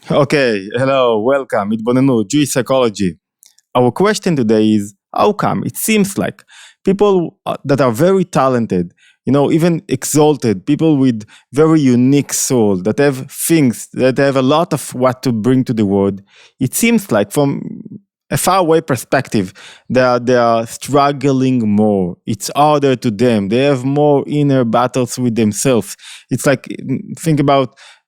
Okay, hello, welcome. התבוננות, Jewish psychology. Our question today is, how come it seems like people that are very talented, even exalted, people with very unique soul, that have things, that have a lot of what to bring to the world, it seems like from a faraway perspective, they are struggling more. It's harder to them. They have more inner battles with themselves. It's like,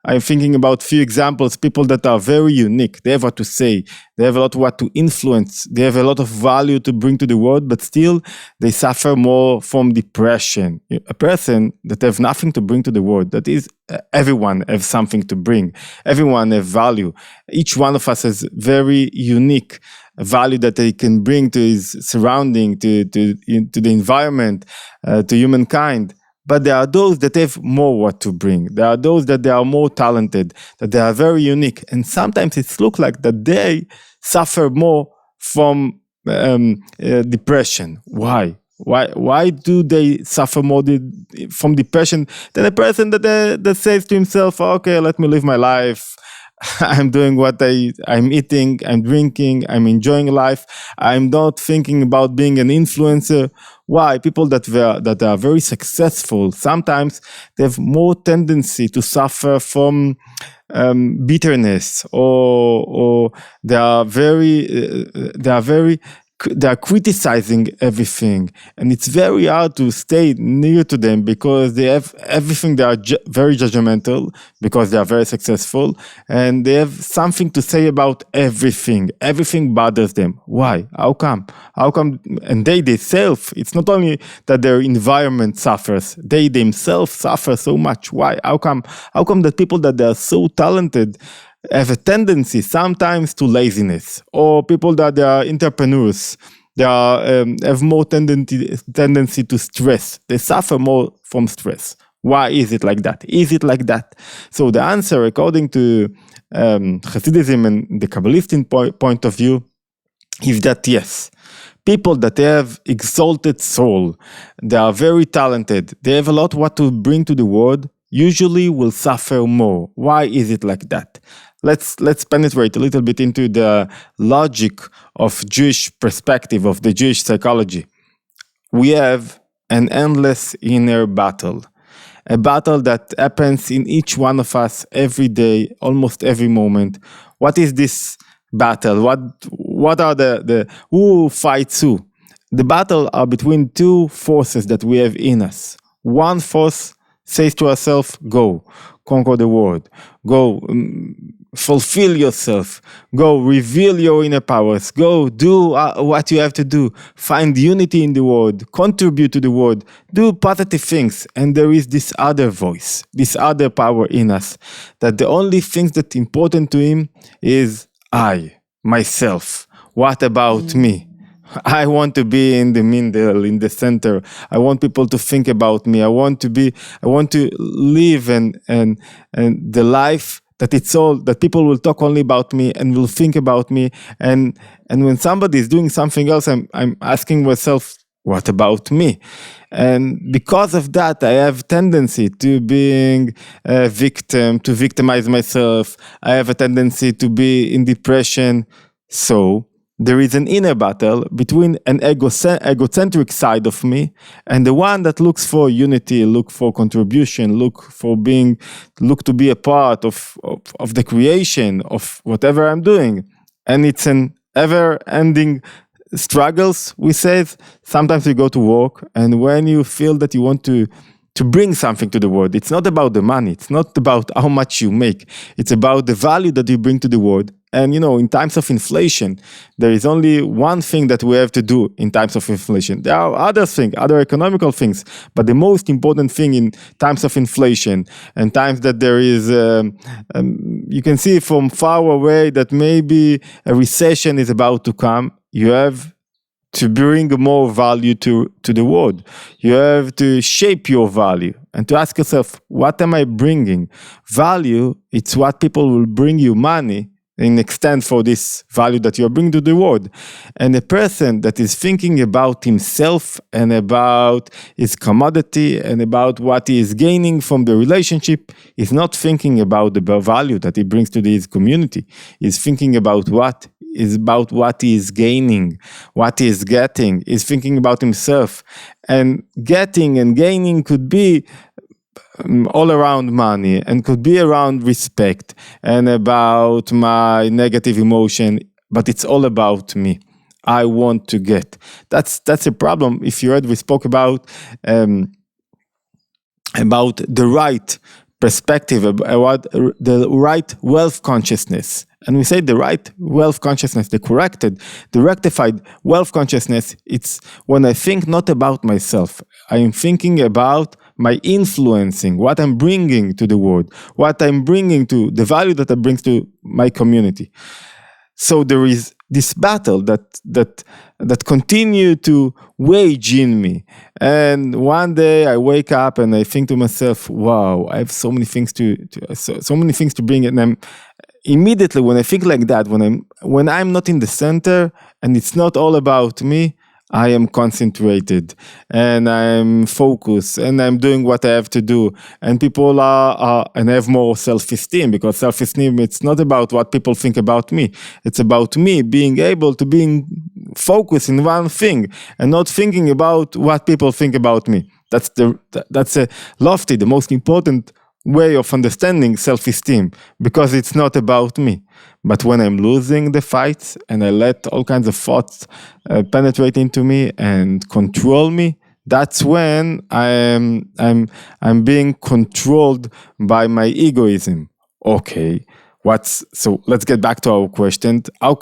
I'm thinking about few examples, people that are very unique. They have what to say. They have a lot what to influence. They have a lot of value to bring to the world, but still they suffer more from depression. A person that have nothing to bring to the world, that is, everyone has something to bring. Everyone has value. Each one of us has very unique value that they can bring to his surrounding, to the environment, to humankind. But there are those that have more what to bring. There are those that they are more talented, that they are very unique. And sometimes it looks like that they suffer more from depression. Why? Why do they suffer more from depression than a person that says to himself, okay, let me live my life. I'm doing what I'm eating, I'm drinking, I'm enjoying life. I'm not thinking about being an influencer. Why? People that are very successful, sometimes they have more tendency to suffer from bitterness, or they are criticizing everything, and it's very hard to stay near to them because they have everything. They are very judgmental because they are very successful, and they have something to say about everything. Everything bothers them. Why? How come? And they themselves, it's not only that their environment suffers, they themselves suffer so much. Why? How come that people that they are so talented have a tendency sometimes to laziness, or people that they are entrepreneurs, they have more tendency to stress. They suffer more from stress. Why is it like that? So the answer, according to Chasidism and the Kabbalistic point of view, is that yes, people that have exalted soul, they are very talented, they have a lot what to bring to the world, usually will suffer more. Why is it like that? Let's penetrate a little bit into the logic of Jewish perspective, of the Jewish psychology. We have an endless inner battle, a battle that happens in each one of us every day, almost every moment. What is this battle? What are who fights who? The battle are between two forces that we have in us. One force says to ourselves, go, conquer the world, go, fulfill yourself, go, reveal your inner powers, go, do what you have to do, find unity in the world, contribute to the world, do positive things. And there is this other voice, this other power in us, that the only things that important to him is I, myself. What about me? I want to be in the middle, in the center. I want people to think about me. I want to live and the life that people will talk only about me and will think about me. And when somebody is doing something else, I'm asking myself, what about me? And because of that, I have tendency to being a victim, to victimize myself. I have a tendency to be in depression. So there is an inner battle between an egocentric side of me and the one that looks for unity, look for contribution, look to be a part of the creation of whatever I'm doing. And it's an ever-ending struggles, we say. Sometimes you go to work, and when you feel that you want to bring something to the world, it's not about the money, it's not about how much you make, it's about the value that you bring to the world. And in times of inflation, there is only one thing that we have to do in times of inflation. There are other economical things, but the most important thing in times of inflation and times that there is, you can see from far away that maybe a recession is about to come, you have to bring more value to the world. You have to shape your value and to ask yourself, what am I bringing? Value, it's what people will bring you money. in extent for this value that you're bringing to the world. And a person that is thinking about himself and about his commodity and about what he is gaining from the relationship is not thinking about the value that he brings to his community. He's thinking about what he is gaining, what he is getting. He's thinking about himself. And getting and gaining could be all around money and could be around respect and about my negative emotion, but it's all about me. I want to get. That's a problem. If you read, we spoke about the right perspective, about the right wealth consciousness. And we say the right wealth consciousness, the rectified wealth consciousness, it's when I think not about myself. I am thinking about my influencing, what I'm bringing to the world, what I'm bringing to the value that I bring to my community. So there is this battle that continue to wage in me. And one day I wake up and I think to myself, wow, I have so many things to bring. And I'm immediately, when I think like that, when I'm not in the center and it's not all about me, I am concentrated and I'm focused and I'm doing what I have to do. And people and I have more self-esteem, because self-esteem, it's not about what people think about me. It's about me being able to be focused in one thing and not thinking about what people think about me. That's a lofty, the most important way of understanding self-esteem, because it's not about me. But when I'm losing the fights and I let all kinds of thoughts penetrate into me and control me, that's when I'm being controlled by my egoism. Okay, so let's get back to our question. How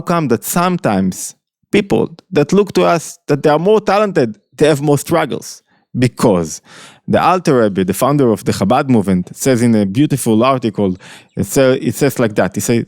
come that sometimes people that look to us that they are more talented, they have more struggles? Because the Alter Rebbe, the founder of the Chabad movement, says in a beautiful article, it says like that. He says,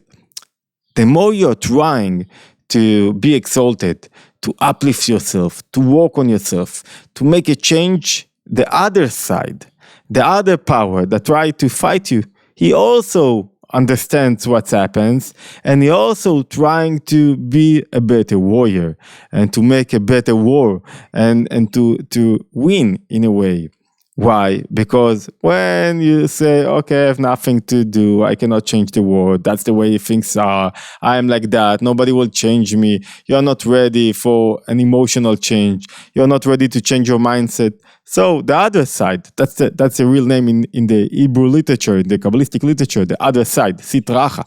the more you're trying to be exalted, to uplift yourself, to work on yourself, to make a change, the other side, the other power that try to fight you, he also understands what happens, and he also trying to be a better warrior and to make a better war and to win in a way. Why? Because when you say, okay, I have nothing to do, I cannot change the world, that's the way things are, I am like that, nobody will change me, you're not ready for an emotional change, you're not ready to change your mindset. So the other side, that's a real name in the Hebrew literature, in the Kabbalistic literature, the other side, Sitracha.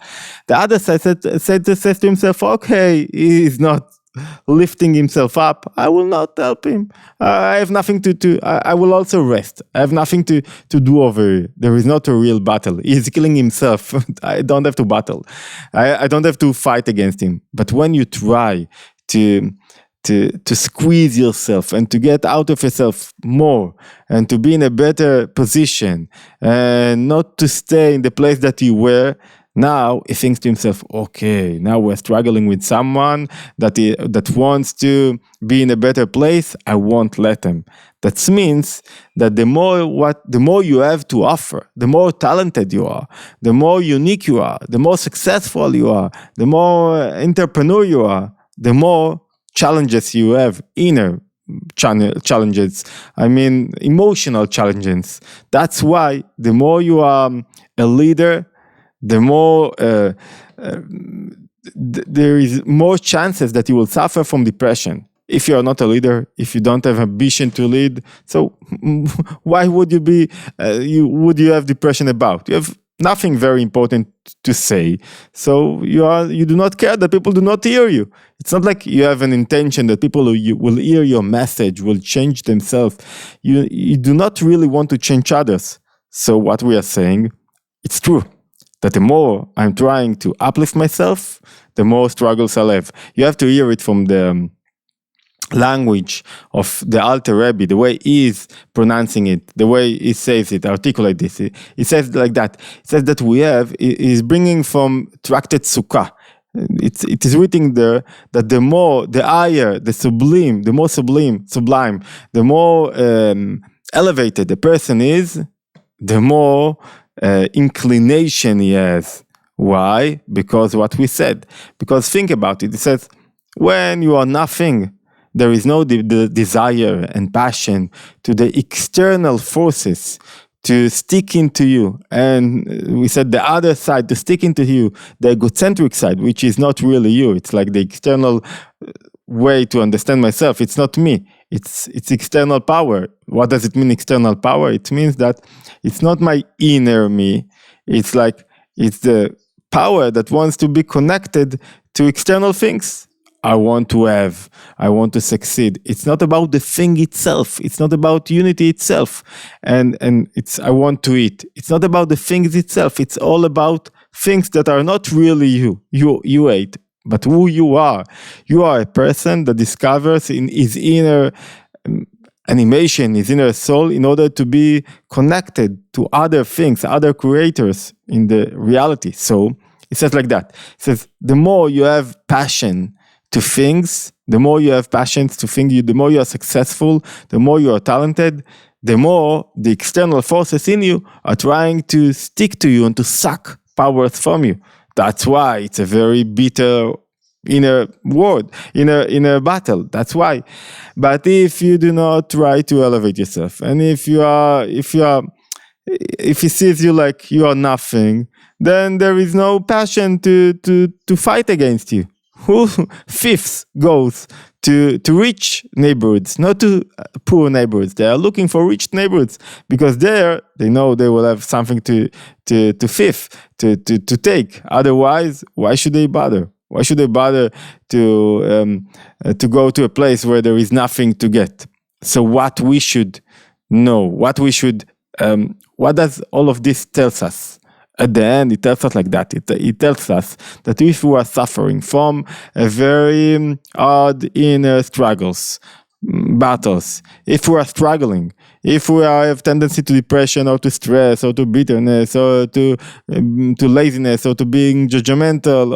The other side says to himself, okay, he is not lifting himself up, I will not help him. I have nothing to do. I will also rest. I have nothing to do over here. There is not a real battle. He is killing himself. I don't have to battle. I don't have to fight against him. But when you try to squeeze yourself and to get out of yourself more and to be in a better position and not to stay in the place that you were, now he thinks to himself, okay, now we're struggling with someone that wants to be in a better place. I won't let him. That means that the more you have to offer, the more talented you are, the more unique you are, the more successful you are, the more entrepreneur you are, the more challenges you have, inner challenges, emotional challenges. That's why the more you are a leader, the more there is more chances that you will suffer from depression. If you are not a leader, if you don't have ambition to lead, so why would you be? Would you have depression about? You have nothing very important to say, so you do not care that people do not hear you. It's not like you have an intention that people will hear your message, will change themselves. You do not really want to change others. So what we are saying, it's true that the more I'm trying to uplift myself, the more struggles I'll have. You have to hear it from the language of the Alter Rebbe, the way he is pronouncing it, the way he says it, articulate this. He says like that. He says that is bringing from Tractate Sukkah. It is written there that the higher, the more sublime, the more elevated the person is, the more inclination he has Why? Because what we said. Because think about it. It says, when you are nothing, there is no the desire and passion to the external forces to stick into you. And we said the other side, to stick into you, the egocentric side, which is not really you. It's like the external way to understand myself. It's not me. It's external power. What does it mean, external power? It means that it's not my inner me. It's the power that wants to be connected to external things. I want to have, I want to succeed. It's not about the thing itself. It's not about unity itself. And it's, I want to eat. It's not about the things itself. It's all about things that are not really you. You ate, but who you are. You are a person that discovers in his inner animation, his inner soul, in order to be connected to other things, other creators in the reality. So it says like that. It says, the more you have passion to things, the more you have passions to things, the more you are successful, the more you are talented, the more the external forces in you are trying to stick to you and to suck powers from you. That's why it's a very bitter inner word, inner battle. That's why. But if you do not try to elevate yourself, and if he sees you like you are nothing, then there is no passion to fight against you. Who fifth goes to rich neighborhoods, not to poor neighborhoods. They are looking for rich neighborhoods because there they know they will have something to take. Otherwise, why should they bother? Why should they bother to go to a place where there is nothing to get? So what we should know, what does all of this tells us? At the end, it tells us like that. It tells us that if we are suffering from a very hard inner struggles, battles, if we are struggling, if we have tendency to depression or to stress or to bitterness or to laziness or to being judgmental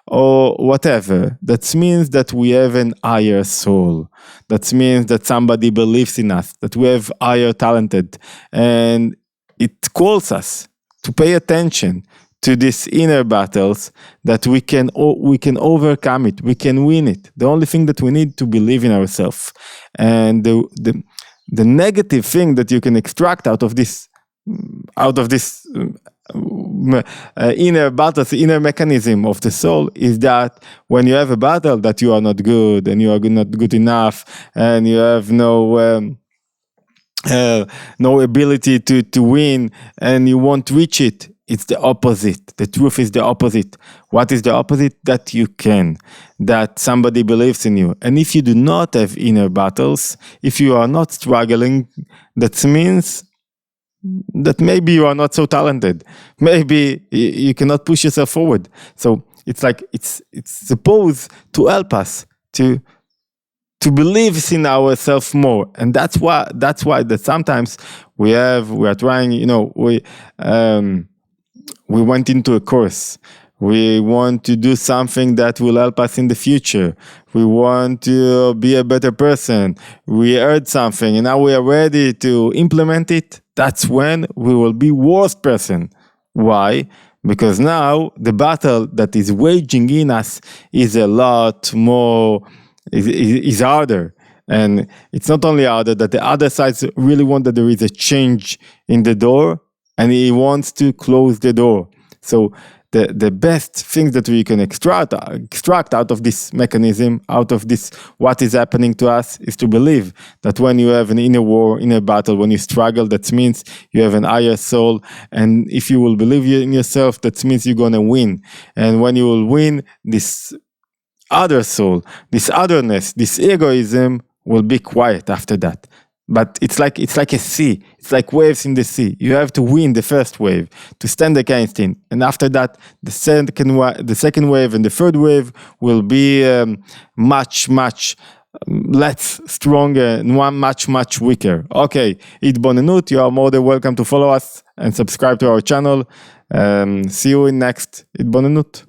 or whatever, that means that we have an higher soul. That means that somebody believes in us, that we have higher talented, and it calls us to pay attention to these inner battles, that we can overcome it, we can win it. The only thing that we need to believe in ourselves. And the negative thing that you can extract out of this inner battles, inner mechanism of the soul, is that when you have a battle that you are not good and you are not good enough and you have no ability to win and you won't reach it, it's the opposite. The truth is the opposite. What is the opposite? That you can, that somebody believes in you. And if you do not have inner battles, if you are not struggling, that means that maybe you are not so talented. Maybe you cannot push yourself forward. So it's like it's supposed to help us to believe in ourselves more. And that's why that sometimes we are trying, we went into a course. We want to do something that will help us in the future. We want to be a better person. We heard something and now we are ready to implement it. That's when we will be worse person. Why? Because now the battle that is waging in us is a lot more, is harder. And it's not only harder, that the other sides really want that there is a change in the door, and he wants to close the door. So the best things that we can extract out of this mechanism, out of this, what is happening to us, is to believe that when you have an inner war, inner battle, when you struggle, that means you have an higher soul. And if you will believe in yourself, that means you're going to win. And when you will win, this other soul, this otherness, this egoism will be quiet after that. But it's like a sea. It's like waves in the sea. You have to win the first wave to stand against it, and after that, the second wave and the third wave will be much less stronger and much weaker. Okay, Itbonenut. You are more than welcome to follow us and subscribe to our channel. See you in next Itbonenut.